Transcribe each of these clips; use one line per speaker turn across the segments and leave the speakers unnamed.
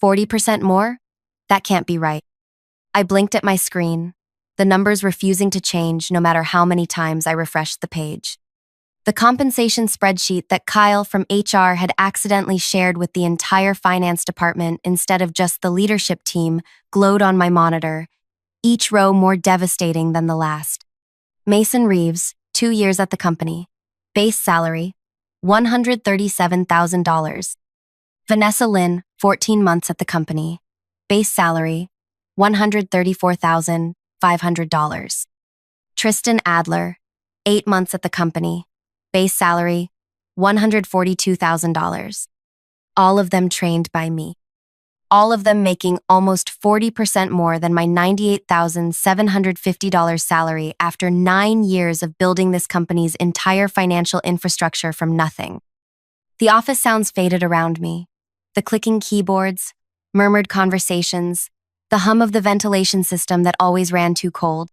40% more? That can't be right. I blinked at my screen, the numbers refusing to change no matter how many times I refreshed the page. The compensation spreadsheet that Kyle from HR had accidentally shared with the entire finance department instead of just the leadership team glowed on my monitor, each row more devastating than the last. Mason Reeves, 2 years at the company. Base salary, $137,000. Vanessa Lynn, 14 months at the company. Base salary, $134,500. Tristan Adler, 8 months at the company. Base salary, $142,000. All of them trained by me. All of them making almost 40% more than my $98,750 salary after 9 years of building this company's entire financial infrastructure from nothing. The office sounds faded around me. The clicking keyboards, murmured conversations, the hum of the ventilation system that always ran too cold.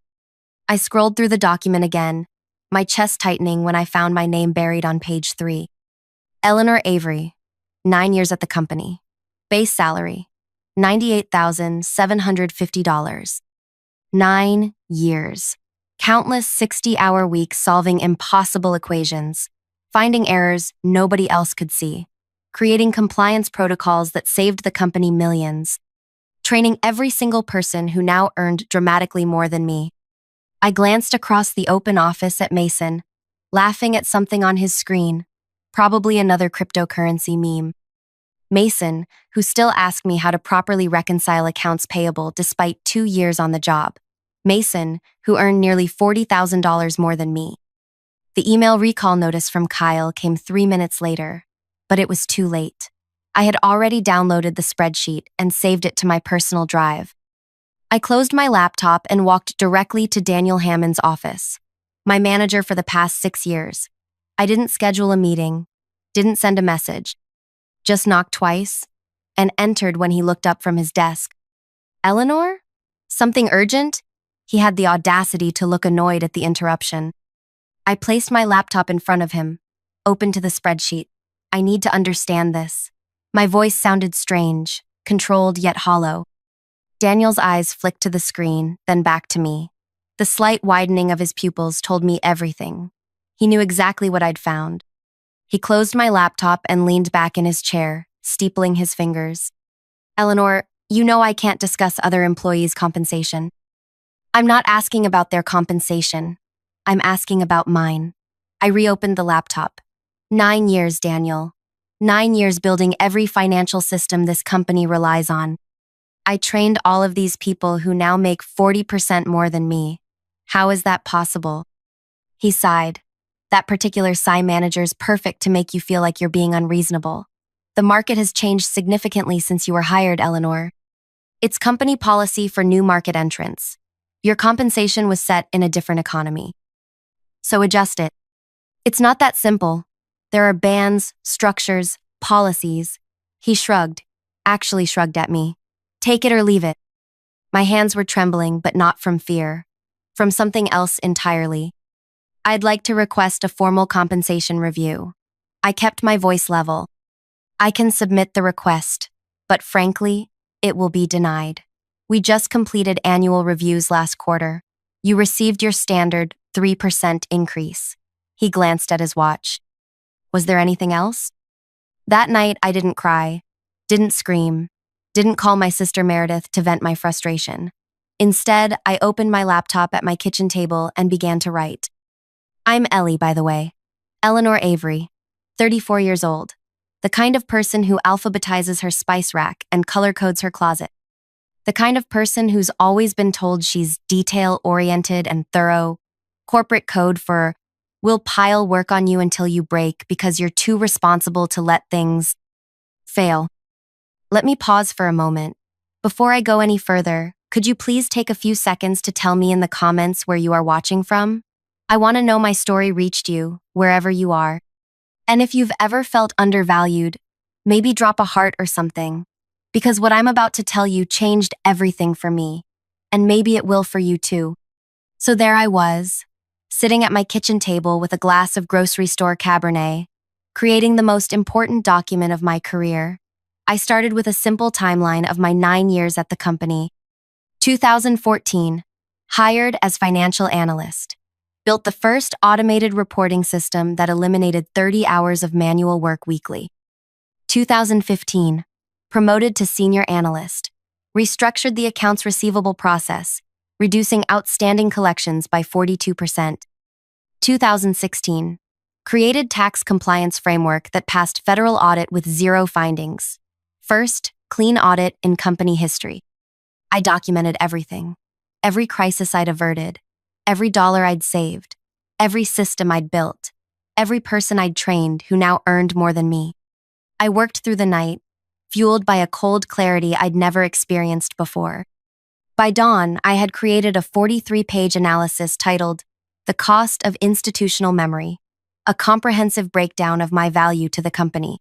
I scrolled through the document again, my chest tightening when I found my name buried on page 3. Eleanor Avery, 9 years at the company. Base salary, $98,750. 9 years. Countless 60-hour weeks solving impossible equations, finding errors nobody else could see, creating compliance protocols that saved the company millions, training every single person who now earned dramatically more than me. I glanced across the open office at Mason, laughing at something on his screen, probably another cryptocurrency meme. Mason, who still asked me how to properly reconcile accounts payable despite 2 years on the job. Mason, who earned nearly $40,000 more than me. The email recall notice from Kyle came 3 minutes later, but it was too late. I had already downloaded the spreadsheet and saved it to my personal drive. I closed my laptop and walked directly to Daniel Hammond's office, my manager for the past 6 years. I didn't schedule a meeting, didn't send a message, just knocked twice, and entered when he looked up from his desk. Eleanor? Something urgent? He had the audacity to look annoyed at the interruption. I placed my laptop in front of him, opened to the spreadsheet. I need to understand this. My voice sounded strange, controlled yet hollow. Daniel's eyes flicked to the screen, then back to me. The slight widening of his pupils told me everything. He knew exactly what I'd found. He closed my laptop and leaned back in his chair, steepling his fingers. Eleanor, you know I can't discuss other employees' compensation. I'm not asking about their compensation. I'm asking about mine. I reopened the laptop. 9 years, Daniel. 9 years building every financial system this company relies on. I trained all of these people who now make 40% more than me. How is that possible? He sighed. That particular sigh manager's perfect to make you feel like you're being unreasonable. The market has changed significantly since you were hired, Eleanor. It's company policy for new market entrants. Your compensation was set in a different economy. So adjust it. It's not that simple. There are bans, structures, policies. He shrugged, actually shrugged at me. Take it or leave it. My hands were trembling, but not from fear. From something else entirely. I'd like to request a formal compensation review. I kept my voice level. I can submit the request, but frankly, it will be denied. We just completed annual reviews last quarter. You received your standard 3% increase. He glanced at his watch. Was there anything else? That night, I didn't cry, didn't scream, didn't call my sister Meredith to vent my frustration. Instead, I opened my laptop at my kitchen table and began to write. I'm Ellie, by the way. Eleanor Avery, 34 years old. The kind of person who alphabetizes her spice rack and color codes her closet. The kind of person who's always been told she's detail-oriented and thorough. Corporate code for, we'll pile work on you until you break because you're too responsible to let things fail. Let me pause for a moment. Before I go any further, could you please take a few seconds to tell me in the comments where you are watching from? I want to know my story reached you, wherever you are. And if you've ever felt undervalued, maybe drop a heart or something. Because what I'm about to tell you changed everything for me. And maybe it will for you too. So there I was, sitting at my kitchen table with a glass of grocery store Cabernet, creating the most important document of my career. I started with a simple timeline of my 9 years at the company. 2014, hired as financial analyst. Built the first automated reporting system that eliminated 30 hours of manual work weekly. 2015, promoted to senior analyst. Restructured the accounts receivable process, reducing outstanding collections by 42%. 2016, created tax compliance framework that passed federal audit with 0 findings. First, clean audit in company history. I documented everything. Every crisis I'd averted, every dollar I'd saved, every system I'd built, every person I'd trained who now earned more than me. I worked through the night, fueled by a cold clarity I'd never experienced before. By dawn, I had created a 43-page analysis titled The Cost of Institutional Memory, a comprehensive breakdown of my value to the company.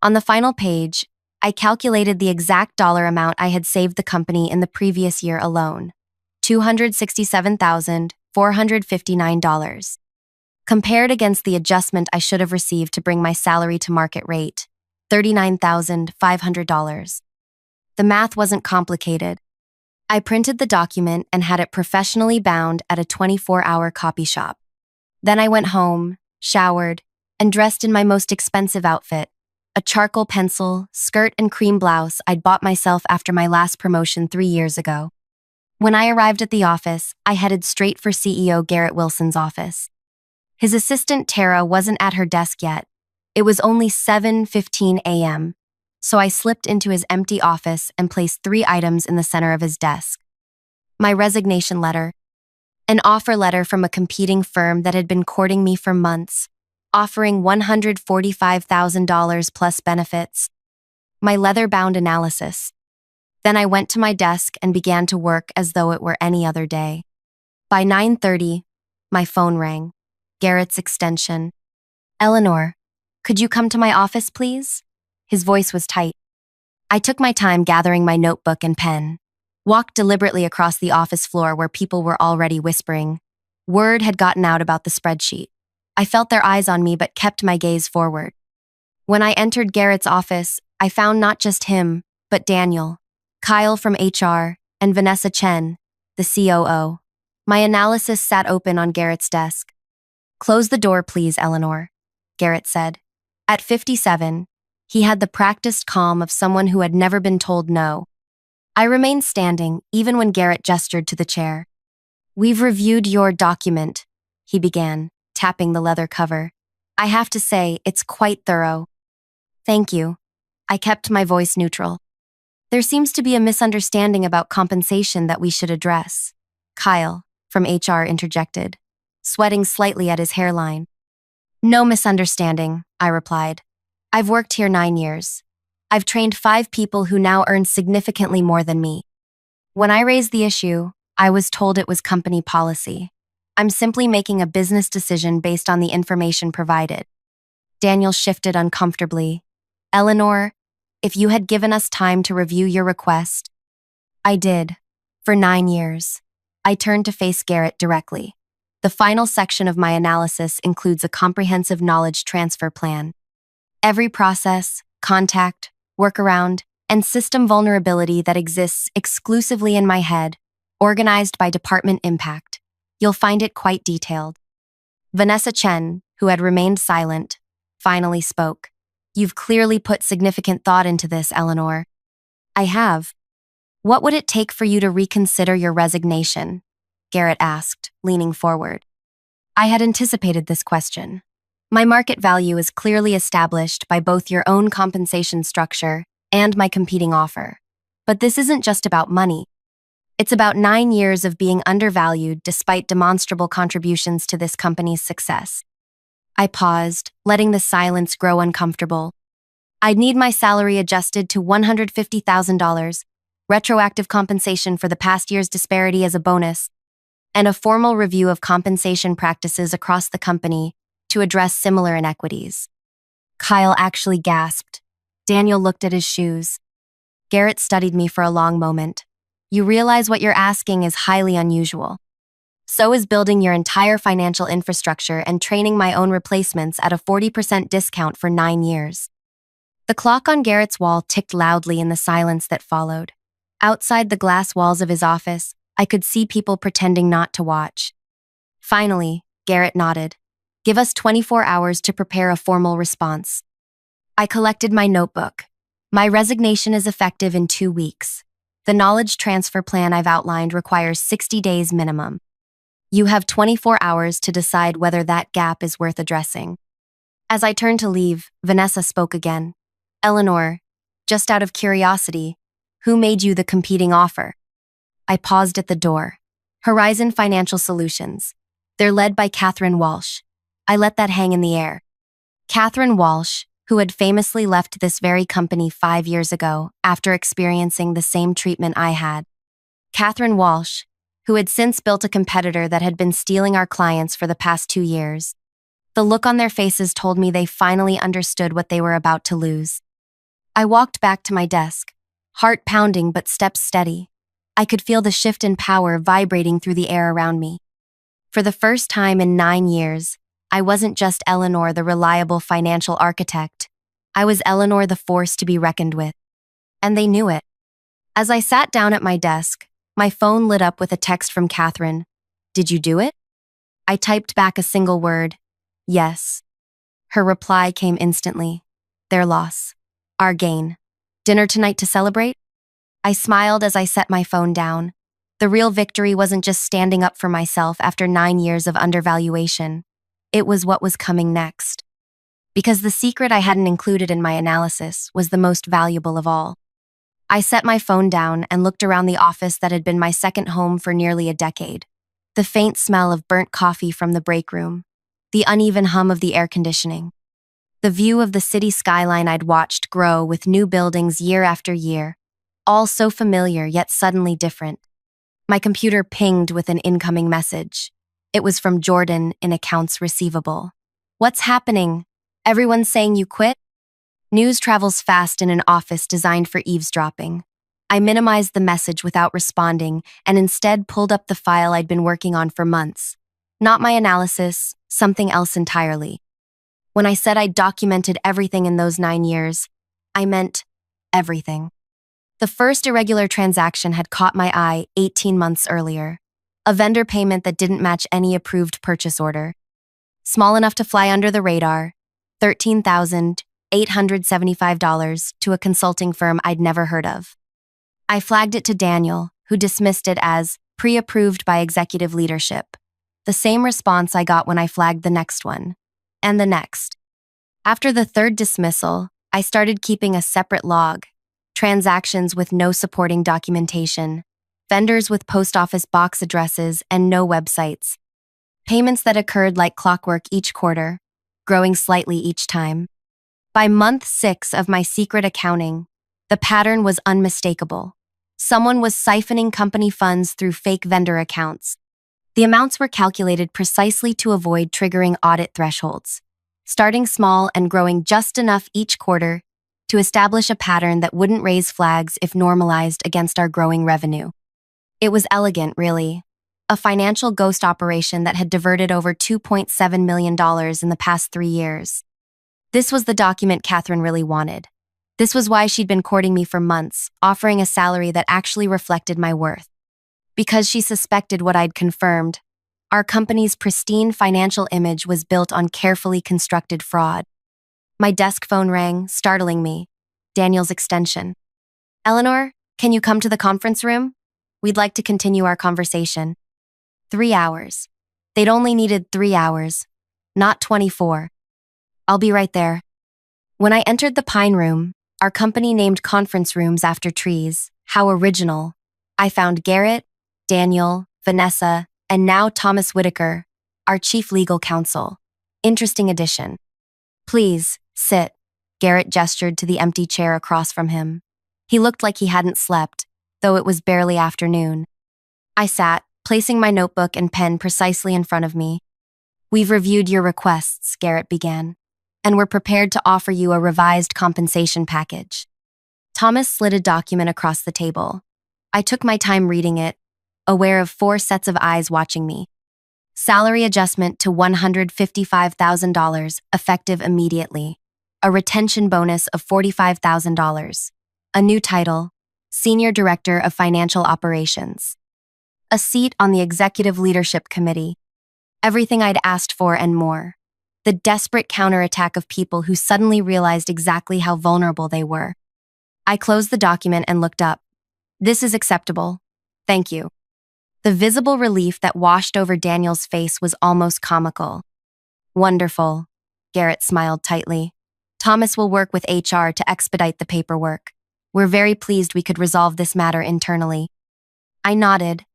On the final page, I calculated the exact dollar amount I had saved the company in the previous year alone, $267,459. Compared against the adjustment I should have received to bring my salary to market rate, $39,500. The math wasn't complicated. I printed the document and had it professionally bound at a 24-hour copy shop. Then I went home, showered, and dressed in my most expensive outfit, a charcoal pencil, skirt, and cream blouse I'd bought myself after my last promotion 3 years ago. When I arrived at the office, I headed straight for CEO Garrett Wilson's office. His assistant Tara wasn't at her desk yet. It was only 7:15 a.m., so I slipped into his empty office and placed 3 items in the center of his desk. My resignation letter, an offer letter from a competing firm that had been courting me for months, offering $145,000 plus benefits, my leather-bound analysis. Then I went to my desk and began to work as though it were any other day. By 9:30, my phone rang. Garrett's extension. "Eleanor, could you come to my office, please?" His voice was tight. I took my time gathering my notebook and pen, walked deliberately across the office floor where people were already whispering. Word had gotten out about the spreadsheet. I felt their eyes on me but kept my gaze forward. When I entered Garrett's office, I found not just him, but Daniel, Kyle from HR, and Vanessa Chen, the COO. My analysis sat open on Garrett's desk. "Close the door, please, Eleanor," Garrett said. At 57, he had the practiced calm of someone who had never been told no. I remained standing, even when Garrett gestured to the chair. "We've reviewed your document," he began, tapping the leather cover. "I have to say, it's quite thorough." "Thank you." I kept my voice neutral. "There seems to be a misunderstanding about compensation that we should address," Kyle, from HR, interjected, sweating slightly at his hairline. "No misunderstanding," I replied. "I've worked here 9 years. I've trained 5 people who now earn significantly more than me. When I raised the issue, I was told it was company policy. I'm simply making a business decision based on the information provided." Daniel shifted uncomfortably. "Eleanor, if you had given us time to review your request..." "I did. For 9 years." I turned to face Garrett directly. The final section of my analysis includes a comprehensive knowledge transfer plan. Every process, contact, workaround, and system vulnerability that exists exclusively in my head, organized by department impact. You'll find it quite detailed. Vanessa Chen, who had remained silent, finally spoke. "You've clearly put significant thought into this, Eleanor." "I have." "What would it take for you to reconsider your resignation?" Garrett asked, leaning forward. I had anticipated this question. My market value is clearly established by both your own compensation structure and my competing offer. But this isn't just about money. It's about 9 years of being undervalued despite demonstrable contributions to this company's success. I paused, letting the silence grow uncomfortable. I'd need my salary adjusted to $150,000, retroactive compensation for the past year's disparity as a bonus, and a formal review of compensation practices across the company to address similar inequities. Kyle actually gasped. Daniel looked at his shoes. Garrett studied me for a long moment. "You realize what you're asking is highly unusual. So is building your entire financial infrastructure and training my own replacements at a 40% discount for 9 years. The clock on Garrett's wall ticked loudly in the silence that followed. Outside the glass walls of his office, I could see people pretending not to watch. Finally, Garrett nodded. "Give us 24 hours to prepare a formal response." I collected my notebook. "My resignation is effective in 2 weeks. The knowledge transfer plan I've outlined requires 60 days minimum. You have 24 hours to decide whether that gap is worth addressing." As I turned to leave, Vanessa spoke again. "Eleanor, just out of curiosity, who made you the competing offer?" I paused at the door. "Horizon Financial Solutions. They're led by Catherine Walsh." I let that hang in the air. Catherine Walsh, who had famously left this very company 5 years ago after experiencing the same treatment I had. Catherine Walsh, who had since built a competitor that had been stealing our clients for the past 2 years. The look on their faces told me they finally understood what they were about to lose. I walked back to my desk, heart pounding but steps steady. I could feel the shift in power vibrating through the air around me. For the first time in 9 years, I wasn't just Eleanor, the reliable financial architect. I was Eleanor, the force to be reckoned with. And they knew it. As I sat down at my desk, my phone lit up with a text from Catherine. "Did you do it?" I typed back a single word. "Yes." Her reply came instantly. "Their loss. Our gain. Dinner tonight to celebrate?" I smiled as I set my phone down. The real victory wasn't just standing up for myself after 9 years of undervaluation. It was what was coming next. Because the secret I hadn't included in my analysis was the most valuable of all. I set my phone down and looked around the office that had been my second home for nearly a decade. The faint smell of burnt coffee from the break room. The uneven hum of the air conditioning. The view of the city skyline I'd watched grow with new buildings year after year. All so familiar yet suddenly different. My computer pinged with an incoming message. It was from Jordan in accounts receivable. "What's happening? Everyone's saying you quit?" News travels fast in an office designed for eavesdropping. I minimized the message without responding and instead pulled up the file I'd been working on for months. Not my analysis, something else entirely. When I said I'd documented everything in those 9 years, I meant everything. The first irregular transaction had caught my eye 18 months earlier. A vendor payment that didn't match any approved purchase order. Small enough to fly under the radar, $13,875 to a consulting firm I'd never heard of. I flagged it to Daniel, who dismissed it as pre-approved by executive leadership. The same response I got when I flagged the next one. And the next. After the third dismissal, I started keeping a separate log. Transactions with no supporting documentation. Vendors with post office box addresses and no websites. Payments that occurred like clockwork each quarter, growing slightly each time. By month 6 of my secret accounting, the pattern was unmistakable. Someone was siphoning company funds through fake vendor accounts. The amounts were calculated precisely to avoid triggering audit thresholds, starting small and growing just enough each quarter to establish a pattern that wouldn't raise flags if normalized against our growing revenue. It was elegant, really. A financial ghost operation that had diverted over $2.7 million in the past 3 years. This was the document Catherine really wanted. This was why she'd been courting me for months, offering a salary that actually reflected my worth. Because she suspected what I'd confirmed. Our company's pristine financial image was built on carefully constructed fraud. My desk phone rang, startling me. Daniel's extension. "Eleanor, can you come to the conference room? We'd like to continue our conversation." 3 hours. They'd only needed 3 hours, not 24. "I'll be right there." When I entered the Pine Room, our company named conference rooms after trees, how original, I found Garrett, Daniel, Vanessa, and now Thomas Whitaker, our chief legal counsel. Interesting addition. "Please, sit." Garrett gestured to the empty chair across from him. He looked like he hadn't slept, though it was barely afternoon. I sat, placing my notebook and pen precisely in front of me. "We've reviewed your requests," Garrett began, "and we're prepared to offer you a revised compensation package." Thomas slid a document across the table. I took my time reading it, aware of 4 sets of eyes watching me. Salary adjustment to $155,000, effective immediately. a retention bonus of $45,000, a new title, Senior Director of Financial Operations, a seat on the Executive Leadership Committee, everything I'd asked for and more. The desperate counterattack of people who suddenly realized exactly how vulnerable they were. I closed the document and looked up. This is acceptable. Thank you. The visible relief that washed over Daniel's face was almost comical. Wonderful. Garrett smiled tightly. Thomas will work with HR to expedite the paperwork. We're very pleased we could resolve this matter internally. I nodded,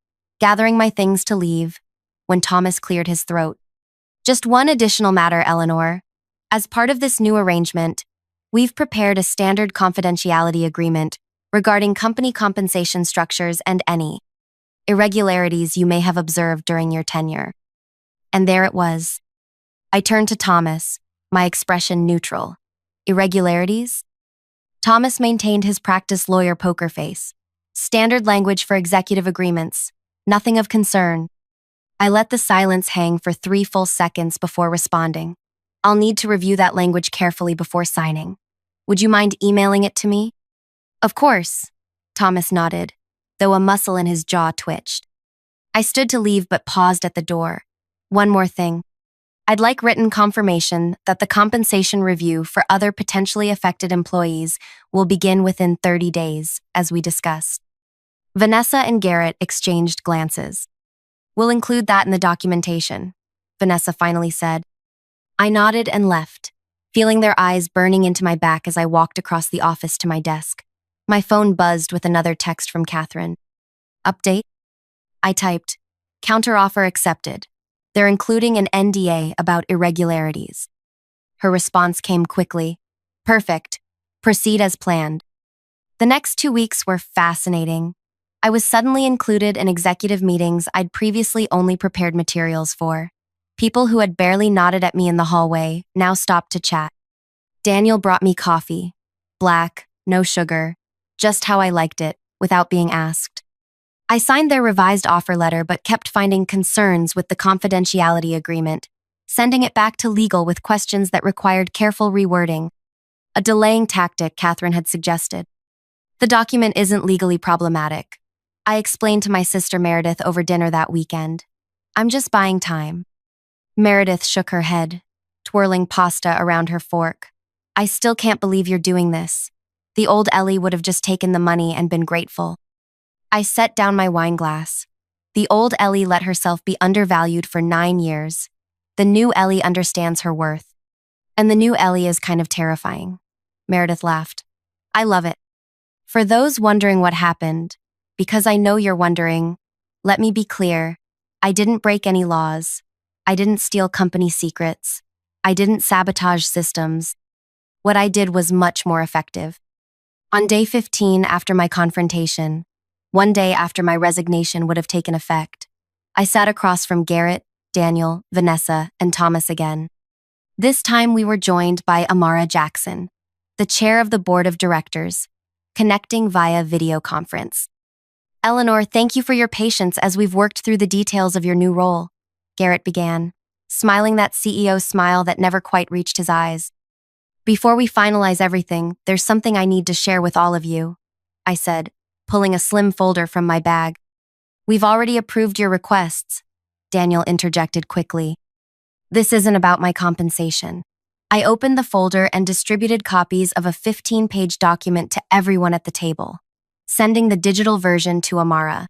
gathering my things to leave, when Thomas cleared his throat. Just one additional matter, Eleanor. As part of this new arrangement, we've prepared a standard confidentiality agreement regarding company compensation structures and any irregularities you may have observed during your tenure. And there it was. I turned to Thomas, my expression neutral. Irregularities? Thomas maintained his practiced lawyer poker face. Standard language for executive agreements. Nothing of concern. I let the silence hang for 3 full seconds before responding. I'll need to review that language carefully before signing. Would you mind emailing it to me? Of course, Thomas nodded, though a muscle in his jaw twitched. I stood to leave but paused at the door. One more thing. I'd like written confirmation that the compensation review for other potentially affected employees will begin within 30 days, as we discussed. Vanessa and Garrett exchanged glances. We'll include that in the documentation, Vanessa finally said. I nodded and left, feeling their eyes burning into my back as I walked across the office to my desk. My phone buzzed with another text from Catherine. Update? I typed, counteroffer accepted. They're including an NDA about irregularities. Her response came quickly. Perfect. Proceed as planned. The next 2 weeks were fascinating. I was suddenly included in executive meetings I'd previously only prepared materials for. People who had barely nodded at me in the hallway now stopped to chat. Daniel brought me coffee. Black, no sugar, just how I liked it, without being asked. I signed their revised offer letter but kept finding concerns with the confidentiality agreement, sending it back to legal with questions that required careful rewording. A delaying tactic Catherine had suggested. The document isn't legally problematic. I explained to my sister Meredith over dinner that weekend. I'm just buying time. Meredith shook her head, twirling pasta around her fork. I still can't believe you're doing this. The old Ellie would have just taken the money and been grateful. I set down my wine glass. The old Ellie let herself be undervalued for 9 years. The new Ellie understands her worth. And the new Ellie is kind of terrifying. Meredith laughed. I love it. For those wondering what happened, because I know you're wondering, let me be clear. I didn't break any laws. I didn't steal company secrets. I didn't sabotage systems. What I did was much more effective. On day 15 after my confrontation, one day after my resignation would have taken effect, I sat across from Garrett, Daniel, Vanessa, and Thomas again. This time we were joined by Amara Jackson, the chair of the board of directors, connecting via video conference. Eleanor, thank you for your patience as we've worked through the details of your new role, Garrett began, smiling that CEO smile that never quite reached his eyes. Before we finalize everything, there's something I need to share with all of you, I said, pulling a slim folder from my bag. We've already approved your requests, Daniel interjected quickly. This isn't about my compensation. I opened the folder and distributed copies of a 15-page document to everyone at the table, sending the digital version to Amara.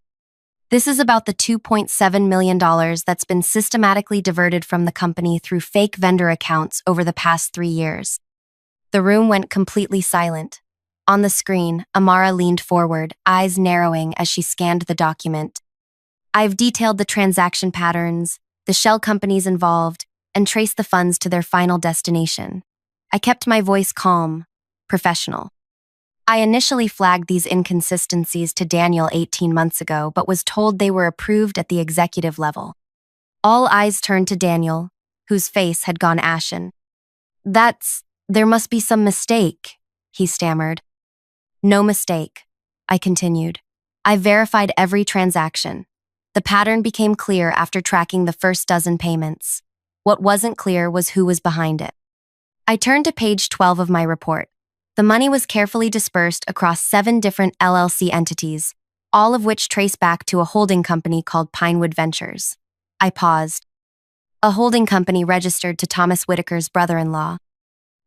This is about the $2.7 million that's been systematically diverted from the company through fake vendor accounts over the past 3 years. The room went completely silent. On the screen, Amara leaned forward, eyes narrowing as she scanned the document. I've detailed the transaction patterns, the shell companies involved, and traced the funds to their final destination. I kept my voice calm, professional. I initially flagged these inconsistencies to Daniel 18 months ago, but was told they were approved at the executive level. All eyes turned to Daniel, whose face had gone ashen. There must be some mistake, he stammered. No mistake, I continued. I verified every transaction. The pattern became clear after tracking the first dozen payments. What wasn't clear was who was behind it. I turned to page 12 of my report. The money was carefully dispersed across 7 different LLC entities, all of which trace back to a holding company called Pinewood Ventures. I paused. A holding company registered to Thomas Whitaker's brother-in-law.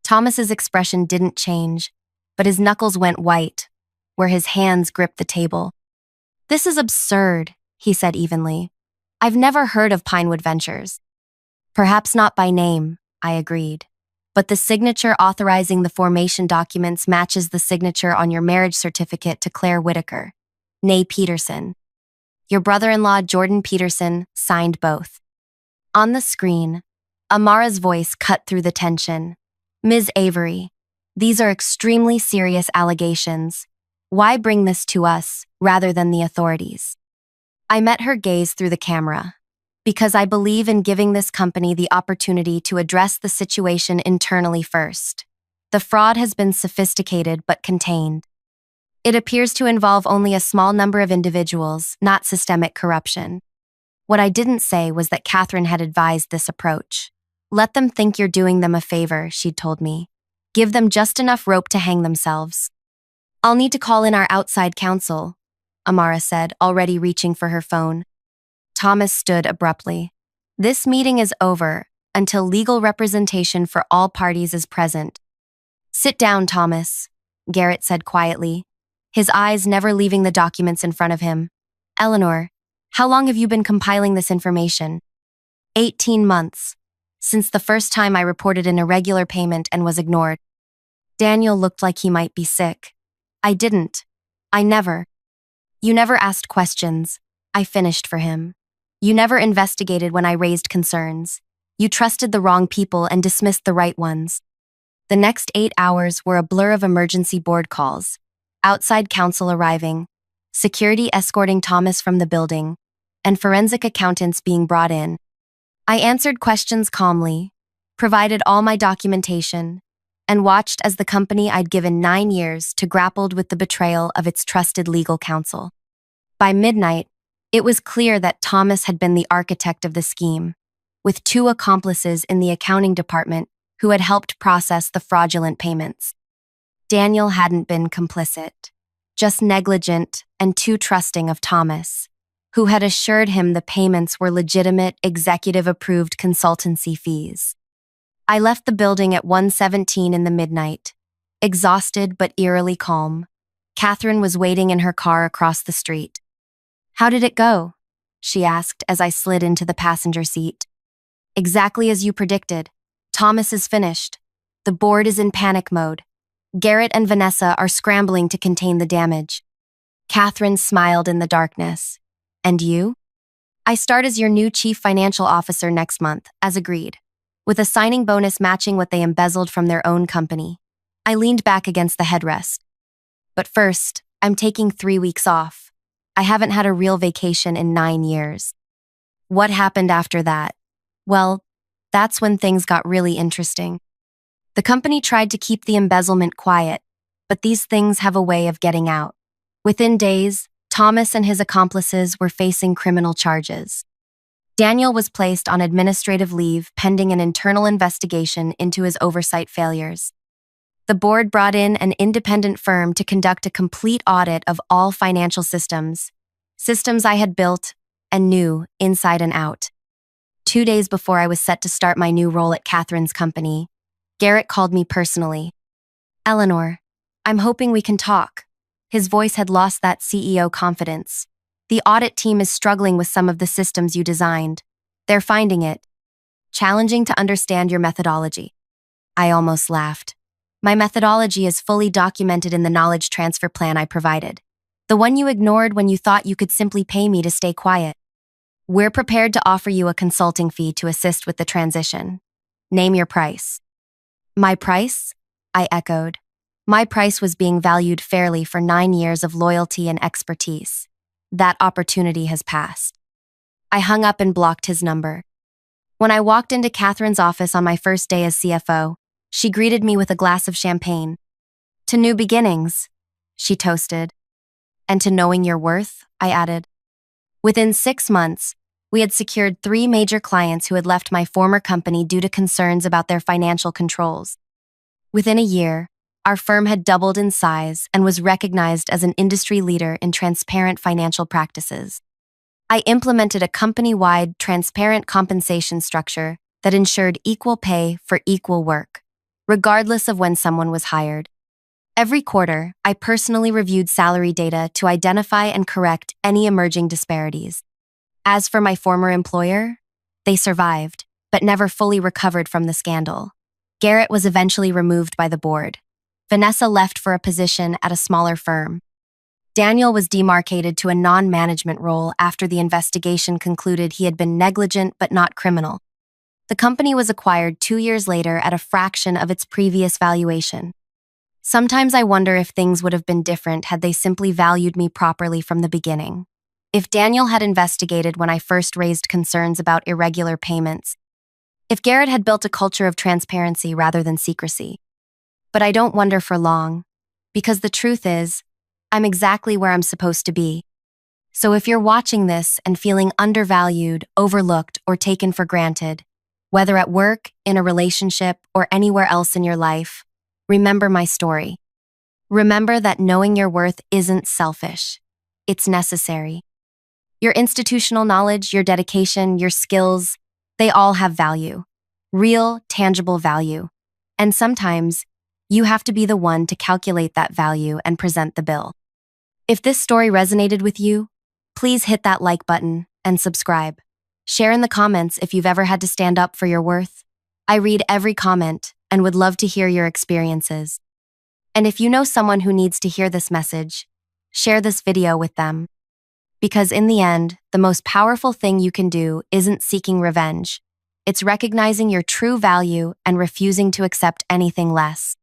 Thomas's expression didn't change, but his knuckles went white, where his hands gripped the table. "This is absurd," he said evenly. "I've never heard of Pinewood Ventures." "Perhaps not by name," I agreed. "But the signature authorizing the formation documents matches the signature on your marriage certificate to Claire Whitaker, née Peterson. Your brother-in-law, Jordan Peterson, signed both." On the screen, Amara's voice cut through the tension. "Ms. Avery, these are extremely serious allegations. Why bring this to us rather than the authorities?" I met her gaze through the camera. "Because I believe in giving this company the opportunity to address the situation internally first. The fraud has been sophisticated but contained. It appears to involve only a small number of individuals, not systemic corruption." What I didn't say was that Catherine had advised this approach. "Let them think you're doing them a favor," she'd told me. "Give them just enough rope to hang themselves." "I'll need to call in our outside counsel," Amara said, already reaching for her phone. Thomas stood abruptly. "This meeting is over until legal representation for all parties is present." "Sit down, Thomas," Garrett said quietly, his eyes never leaving the documents in front of him. "Eleanor, how long have you been compiling this information?" 18 months, since the first time I reported an irregular payment and was ignored." Daniel looked like he might be sick. "I didn't. I never." "You never asked questions," I finished for him. "You never investigated when I raised concerns. You trusted the wrong people and dismissed the right ones." The next 8 hours were a blur of emergency board calls, outside counsel arriving, security escorting Thomas from the building, and forensic accountants being brought in. I answered questions calmly, provided all my documentation, and watched as the company I'd given 9 years to grappled with the betrayal of its trusted legal counsel. By midnight, it was clear that Thomas had been the architect of the scheme, with 2 accomplices in the accounting department who had helped process the fraudulent payments. Daniel hadn't been complicit, just negligent and too trusting of Thomas, who had assured him the payments were legitimate, executive-approved consultancy fees. I left the building at 1:17 in the midnight, exhausted but eerily calm. Catherine was waiting in her car across the street. "How did it go?" she asked as I slid into the passenger seat. "Exactly as you predicted. Thomas is finished. The board is in panic mode. Garrett and Vanessa are scrambling to contain the damage." Catherine smiled in the darkness. "And you?" "I start as your new chief financial officer next month, as agreed, with a signing bonus matching what they embezzled from their own company." I leaned back against the headrest. "But first, I'm taking 3 weeks off. I haven't had a real vacation in 9 years." What happened after that? Well, that's when things got really interesting. The company tried to keep the embezzlement quiet, but these things have a way of getting out. Within days, Thomas and his accomplices were facing criminal charges. Daniel was placed on administrative leave pending an internal investigation into his oversight failures. The board brought in an independent firm to conduct a complete audit of all financial systems I had built and knew inside and out. 2 days before I was set to start my new role at Catherine's company, Garrett called me personally. "Eleanor, I'm hoping we can talk." His voice had lost that CEO confidence. "The audit team is struggling with some of the systems you designed. They're finding it challenging to understand your methodology." I almost laughed. "My methodology is fully documented in the knowledge transfer plan I provided. The one you ignored when you thought you could simply pay me to stay quiet. We're prepared to offer you a consulting fee to assist with the transition. Name your price." "My price?" I echoed. My price was being valued fairly for 9 years of loyalty and expertise. That opportunity has passed. I hung up and blocked his number. When I walked into Catherine's office on my first day as CFO, she greeted me with a glass of champagne. "To new beginnings," she toasted. "And to knowing your worth," I added. Within 6 months, we had secured 3 major clients who had left my former company due to concerns about their financial controls. Within a year, our firm had doubled in size and was recognized as an industry leader in transparent financial practices. I implemented a company-wide transparent compensation structure that ensured equal pay for equal work, regardless of when someone was hired. Every quarter, I personally reviewed salary data to identify and correct any emerging disparities. As for my former employer, they survived, but never fully recovered from the scandal. Garrett was eventually removed by the board. Vanessa left for a position at a smaller firm. Daniel was demarcated to a non-management role after the investigation concluded he had been negligent but not criminal. The company was acquired 2 years later at a fraction of its previous valuation. Sometimes I wonder if things would have been different had they simply valued me properly from the beginning. If Daniel had investigated when I first raised concerns about irregular payments. If Garrett had built a culture of transparency rather than secrecy. But I don't wonder for long, because the truth is, I'm exactly where I'm supposed to be. So if you're watching this and feeling undervalued, overlooked, or taken for granted, whether at work, in a relationship, or anywhere else in your life, remember my story. Remember that knowing your worth isn't selfish. It's necessary. Your institutional knowledge, your dedication, your skills, they all have value. Real, tangible value. And sometimes, you have to be the one to calculate that value and present the bill. If this story resonated with you, please hit that like button and subscribe. Share in the comments if you've ever had to stand up for your worth. I read every comment and would love to hear your experiences. And if you know someone who needs to hear this message, share this video with them. Because in the end, the most powerful thing you can do isn't seeking revenge. It's recognizing your true value and refusing to accept anything less.